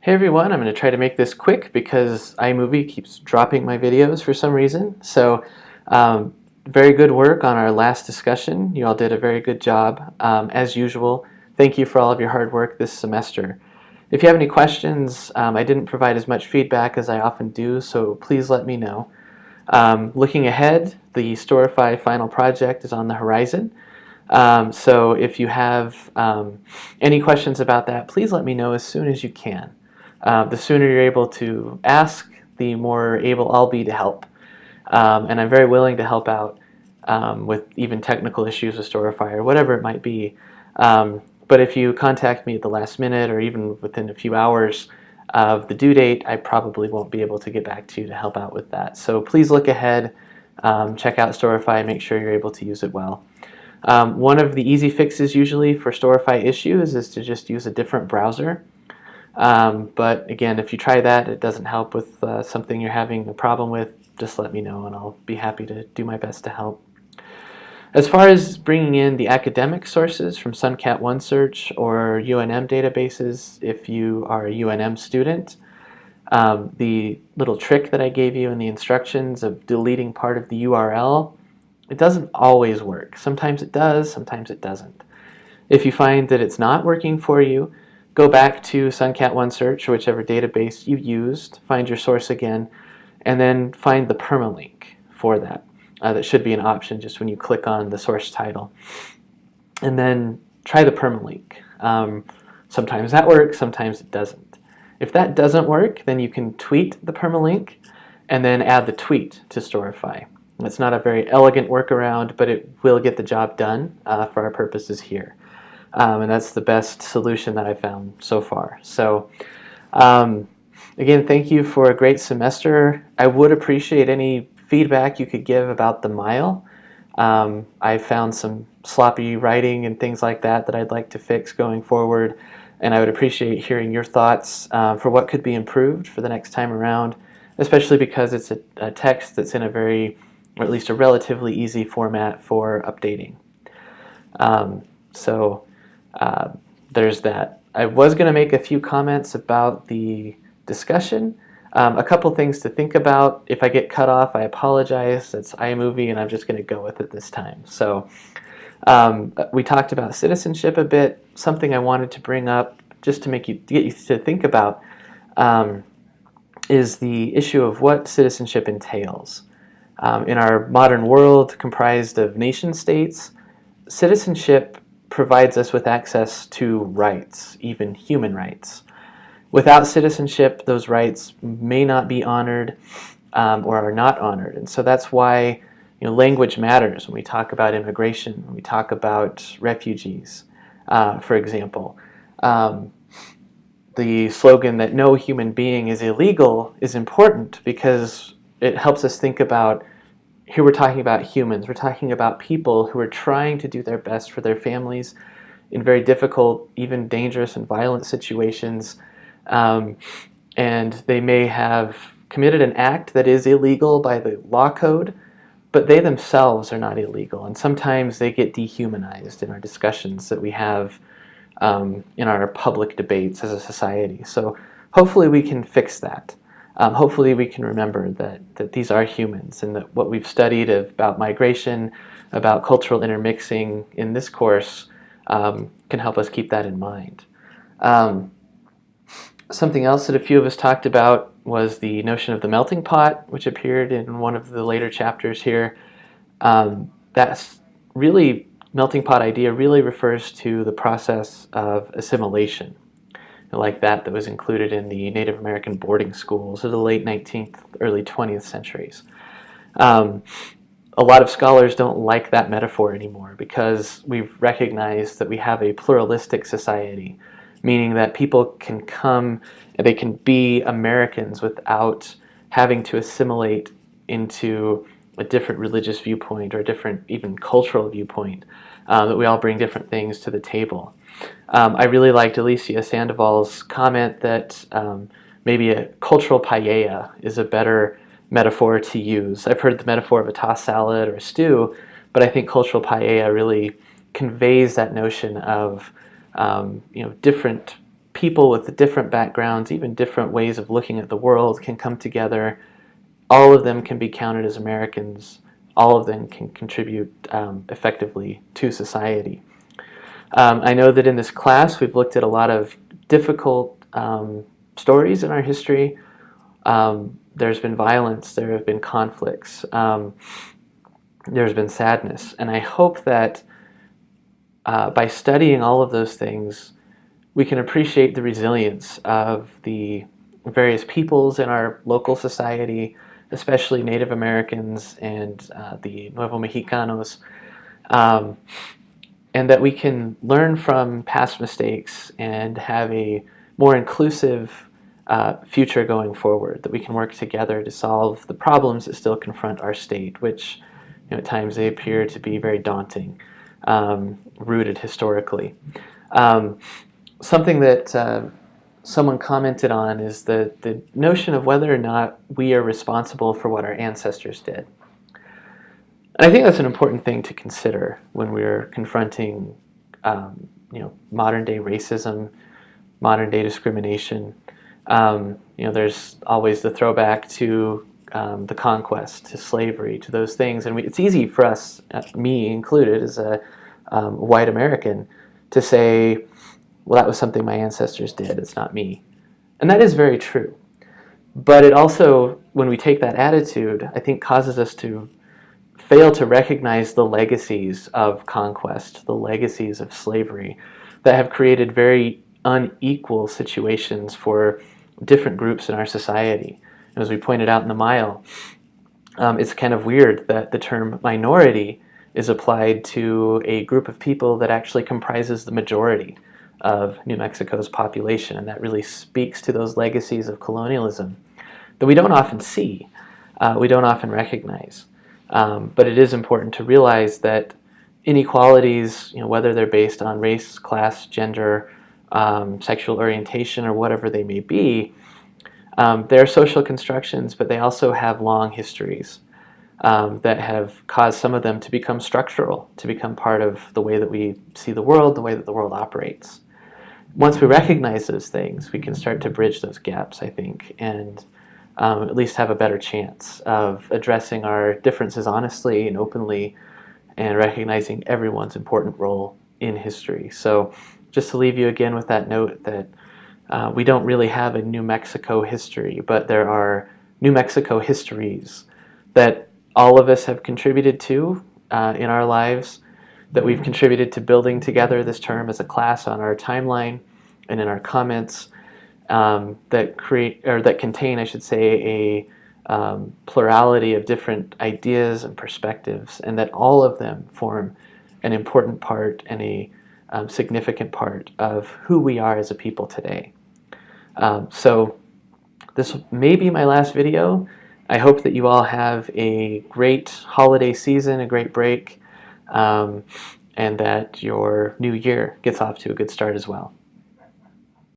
Hey everyone, I'm going to try to make this quick because iMovie keeps dropping my videos for some reason. So, very good work on our last discussion. You all did a very good job. As usual, thank you for all of your hard work this semester. If you have any questions, I didn't provide as much feedback as I often do, so please let me know. Looking ahead, the Storify final project is on the horizon. So if you have any questions about that, please let me know as soon as you can. The sooner you're able to ask, the more able I'll be to help. And I'm very willing to help out with even technical issues with Storify or whatever it might be. But if you contact me at the last minute or even within a few hours of the due date, I probably won't be able to get back to you to help out with that. So please look ahead, check out Storify, make sure you're able to use it well. One of the easy fixes usually for Storify issues is to just use a different browser. But again, if you try that, it doesn't help with something you're having a problem with, just let me know and I'll be happy to do my best to help. As far as bringing in the academic sources from SunCat OneSearch or UNM databases, if you are a UNM student, the little trick that I gave you in the instructions of deleting part of the URL, it doesn't always work. Sometimes it does, sometimes it doesn't. If you find that it's not working for you, go back to SunCat OneSearch or whichever database you used, find your source again, and then find the permalink for that. That should be an option just when you click on the source title. And then try the permalink. Sometimes that works, sometimes it doesn't. If that doesn't work, then you can tweet the permalink and then add the tweet to Storify. It's not a very elegant workaround, but it will get the job done for our purposes here. And that's the best solution that I've found so far. So again, thank you for a great semester. I would appreciate any feedback you could give about the mile. I found some sloppy writing and things like that that I'd like to fix going forward, and I would appreciate hearing your thoughts for what could be improved for the next time around, especially because it's a text that's in a very, or at least a relatively easy format for updating. There's that. I was going to make a few comments about the discussion. A couple things to think about. If I get cut off, I apologize. It's iMovie and I'm just going to go with it this time. So we talked about citizenship a bit. Something I wanted to bring up just to get you to think about is the issue of what citizenship entails. In our modern world comprised of nation states, citizenship provides us with access to rights, even human rights. Without citizenship, those rights may not be honored or are not honored. And so that's why language matters when we talk about immigration, when we talk about refugees, for example. The slogan that no human being is illegal is important because it helps us think about, here we're talking about humans, we're talking about people who are trying to do their best for their families in very difficult, even dangerous and violent situations. And they may have committed an act that is illegal by the law code, but they themselves are not illegal. And sometimes they get dehumanized in our discussions that we have in our public debates as a society. So hopefully we can fix that. Hopefully we can remember that these are humans and that what we've studied about migration, about cultural intermixing in this course can help us keep that in mind. Something else that a few of us talked about was the notion of the melting pot, which appeared in one of the later chapters here. That's really, melting pot idea really refers to the process of assimilation, like that was included in the Native American boarding schools of the late 19th, early 20th centuries. A lot of scholars don't like that metaphor anymore because we've recognized that we have a pluralistic society, meaning that people can come and they can be Americans without having to assimilate into a different religious viewpoint or a different even cultural viewpoint, that we all bring different things to the table. I really liked Alicia Sandoval's comment that maybe a cultural paella is a better metaphor to use. I've heard the metaphor of a tossed salad or a stew, but I think cultural paella really conveys that notion of different people with different backgrounds, even different ways of looking at the world, can come together. All of them can be counted as Americans. All of them can contribute effectively to society. I know that in this class we've looked at a lot of difficult stories in our history. There's been violence, there have been conflicts, there's been sadness, and I hope that by studying all of those things, we can appreciate the resilience of the various peoples in our local society, especially Native Americans and the Nuevo Mexicanos, and that we can learn from past mistakes and have a more inclusive future going forward, that we can work together to solve the problems that still confront our state, which at times they appear to be very daunting, rooted historically. Something that someone commented on is the notion of whether or not we are responsible for what our ancestors did. And I think that's an important thing to consider when we're confronting modern day racism, modern day discrimination. There's always the throwback to the conquest, to slavery, to those things. And it's easy for us, me included, as a white American, to say, well, that was something my ancestors did, it's not me. And that is very true. But it also, when we take that attitude, I think causes us to fail to recognize the legacies of conquest, the legacies of slavery that have created very unequal situations for different groups in our society. As we pointed out in the mile, it's kind of weird that the term minority is applied to a group of people that actually comprises the majority of New Mexico's population, and that really speaks to those legacies of colonialism that we don't often see, we don't often recognize. But it is important to realize that inequalities, whether they're based on race, class, gender, sexual orientation, or whatever they may be, they're social constructions, but they also have long histories that have caused some of them to become structural, to become part of the way that we see the world, the way that the world operates. Once we recognize those things, we can start to bridge those gaps, I think, and at least have a better chance of addressing our differences honestly and openly, and recognizing everyone's important role in history. So just to leave you again with that note that we don't really have a New Mexico history, but there are New Mexico histories that all of us have contributed to in our lives, that we've contributed to building together this term as a class on our timeline and in our comments, that contain, I should say, a plurality of different ideas and perspectives, and that all of them form an important part and a significant part of who we are as a people today. So this may be my last video. I hope that you all have a great holiday season, a great break, and that your new year gets off to a good start as well.